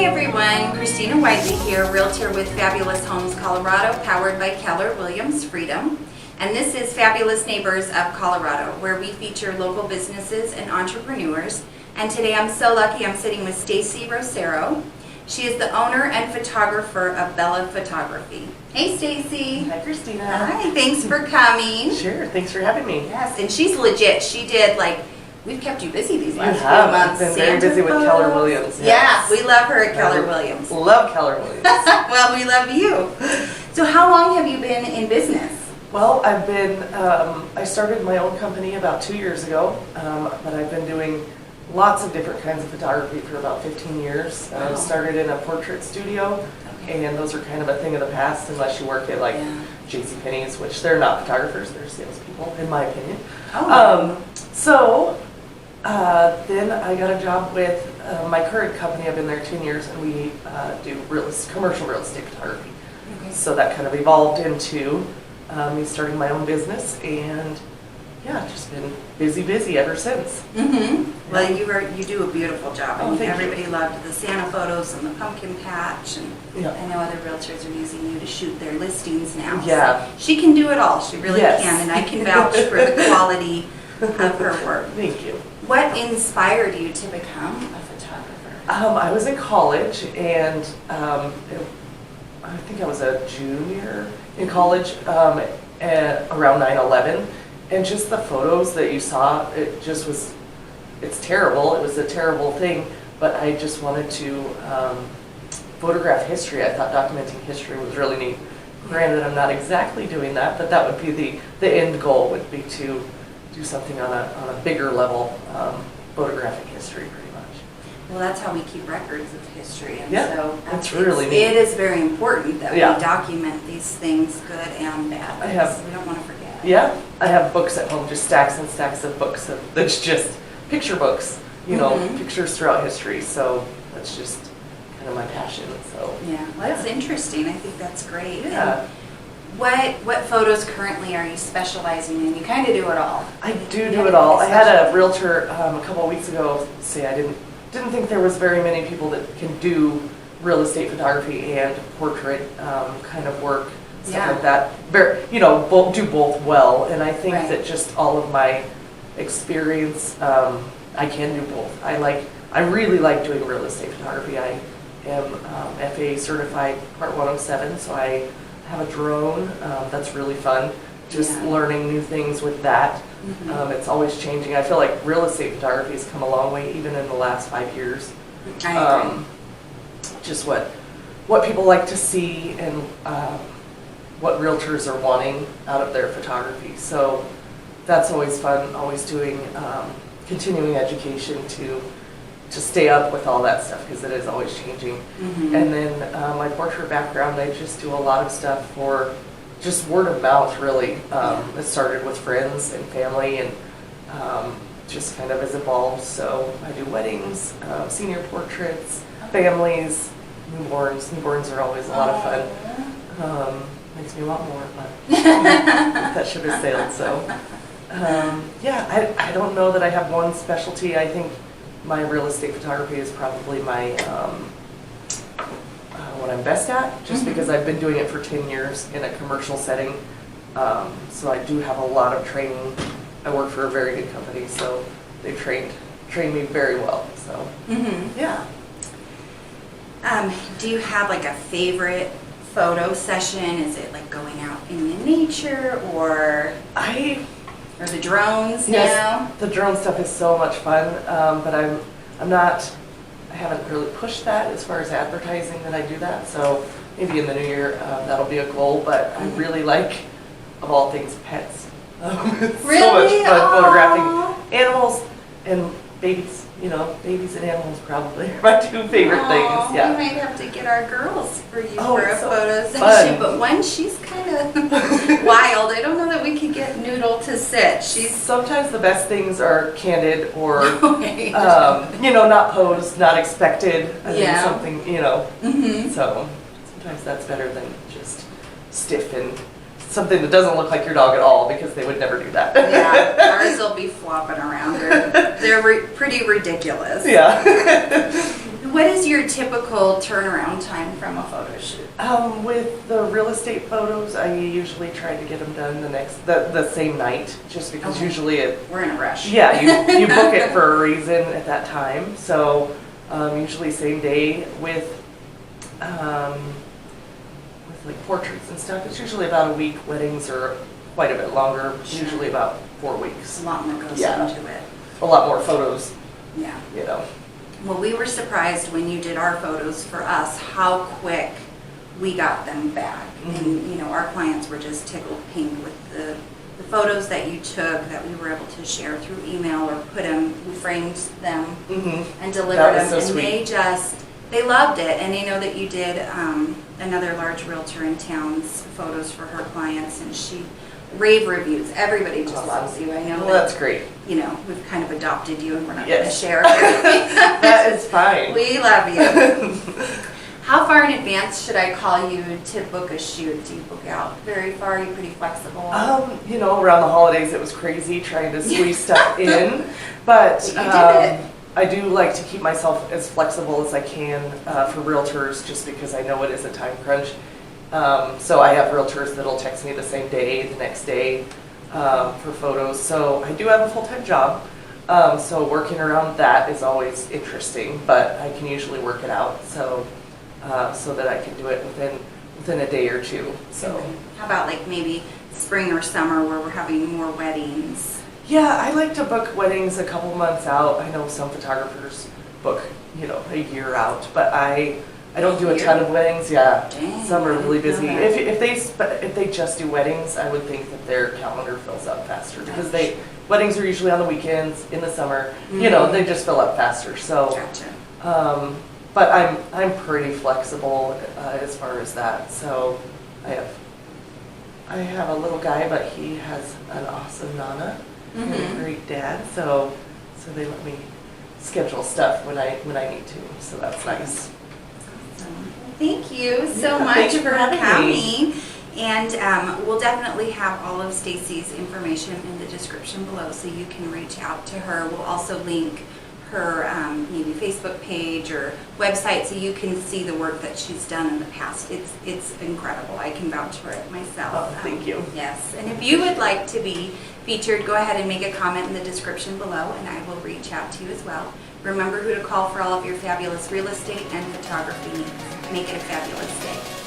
Hi everyone, Christina Whiteley here, Realtor with Fabulous Homes Colorado, powered by Keller Williams Freedom. And this is Fabulous Neighbors of Colorado, where we feature local businesses and entrepreneurs. And today I'm so lucky I'm sitting with Stacey Rocero. She is the owner and photographer of Bella Photography. Hey Stacey. Hi Christina. Hi, thanks for coming. Sure, thanks for having me. Yes, and she's legit. She did we've kept you busy these last few months. I've been very busy with Keller Williams. Yes. Yeah, we love her at Keller Williams. Love Keller Williams. Well, we love you. So how long have you been in business? Well, I started my own company about 2 years ago, but I've been doing lots of different kinds of photography for about 15 years. Wow. Started in a portrait studio, and those are kind of a thing of the past unless you work at JCPenney's, which they're not photographers, they're salespeople, in my opinion. Then I got a job with my current company. I've been there 10 years, and we do commercial real estate photography. Okay. So that kind of evolved into me starting my own business, and just been busy ever since. Mm-hmm. Well, you do a beautiful job. Oh, thank everybody you. loved the Santa photos and the pumpkin patch, and I know other realtors are using you to shoot their listings now. Yeah. So she can do it all. She really Yes. can, and I can vouch for the quality of her work. Thank you. What inspired you to become a photographer? I was in college, and I think I was a junior in college around 9/11, and just the photos that you saw, it's terrible. It was a terrible thing, but I just wanted to photograph history. I thought documenting history was really neat. Granted, I'm not exactly doing that, but that would be the end goal, would be to do something on a bigger level, photographing history pretty much. Well, that's how we keep records of history, and so that's really neat. It is very important that we document these things, good and bad. We don't want to forget. Yeah, I have books at home, just stacks and stacks of books that's just picture books, pictures throughout history. So that's just kind of my passion. So well, that's interesting. I think that's great. Yeah. And what photos currently are you specializing in? You kind of do it all. I do it all. I had a realtor a couple of weeks ago say I didn't think there was very many people that can do real estate photography and portrait kind of work, stuff like that. Do both well. And I think that just all of my experience, I can do both. I really like doing real estate photography. I am FAA certified Part 107, so I have a drone. That's really fun. Just learning new things with that. It's always changing. I feel like real estate photography has come a long way, even in the last 5 years. I agree. Just what people like to see, and what realtors are wanting out of their photography. So that's always fun. Always doing continuing education to stay up with all that stuff, because it is always changing. And then my portrait background, I just do a lot of stuff for just word of mouth, really. It started with friends and family, and just kind of has evolved. So I do weddings, senior portraits, families, newborns. Newborns are always a lot of fun. Makes me want more, but that ship has sailed. So I don't know that I have one specialty. I think my real estate photography is probably my what I'm best at, just because I've been doing it for 10 years in a commercial setting. So I do have a lot of training. I work for a very good company, so they trained me very well. So do you have a favorite photo session? Is it going out in the nature, or the drones now? Yes, the drone stuff is so much fun, but I haven't really pushed that as far as advertising that I do that. So maybe in the new year that'll be a goal. But I really like, of all things, pets. It's so much fun photographing animals and babies. Babies and animals probably are my two favorite things. Yeah. We might have to get our girls for you for a photo session. Fun. But one, she's kind of wild. I don't know that we could get Noodle to sit. Sometimes the best things are candid, or not posed, not expected. Something, So sometimes that's better than just stiff and something that doesn't look like your dog at all, because they would never do that. Yeah, ours will be flopping around. They're pretty ridiculous. Yeah. What is your typical turnaround time from a photo shoot? With the real estate photos, I usually try to get them done the same night, just because Okay. usually We're in a rush. yeah, you book it for a reason at that time. So usually same day with like portraits and stuff. It's usually about a week. Weddings are quite a bit longer, Sure. usually about 4 A weeks. lot more goes Yeah. into it. A lot more photos, Yeah. you know. Well, we were surprised when you did our photos for us, how quick we got them back. And, you know, our clients were just tickled pink with the photos that you took that we were able to share through email or put them, we framed them and delivered That them. was so And sweet. they loved it. And they know that you did another large realtor in town's photos for her clients, and she rave reviews. Everybody just Awesome. loves you. I know Well, that's great. you know, we've kind of adopted you and we're not going to Yes. share everything. That is fine. We love you. How far in advance should I call you to book a shoot? Do you book out very far? Are you pretty flexible? You know, around the holidays it was crazy trying to squeeze stuff in, but You did it. I do like to keep myself as flexible as I can for realtors, just because I know it is a time crunch. So I have realtors that'll text me the same day, the next day for photos. So I do have a full-time job. So working around that is always interesting, but I can usually work it out so that I can do it within a day or two. So How about like maybe spring or summer where we're having more weddings? yeah, I like to book weddings a couple months out. I know some photographers book, you know, a year out, but I don't do a ton of weddings. Yeah, Dang, some are I really didn't busy. know that. If they just do weddings, I would think that their calendar fills up faster because Gotcha. weddings are usually on the weekends in the summer. You know, they just fill up faster. So, Gotcha. but I'm pretty flexible as far as that. So I have a little guy, but he has an awesome nana and a great dad. So they let me schedule stuff when I need to. So that's nice. Thank you so Yeah, much thank you for for having coming. And we'll definitely have all of Stacey's information in the description below, so you can reach out to her. We'll also link her maybe Facebook page or website, so you can see the work that she's done in the past. It's incredible. I can vouch for it myself. Oh, thank you. Yes, and if you would like to be featured, go ahead and make a comment in the description below, and I will reach out to you as well. Remember who to call for all of your fabulous real estate and photography needs. Make it a fabulous day.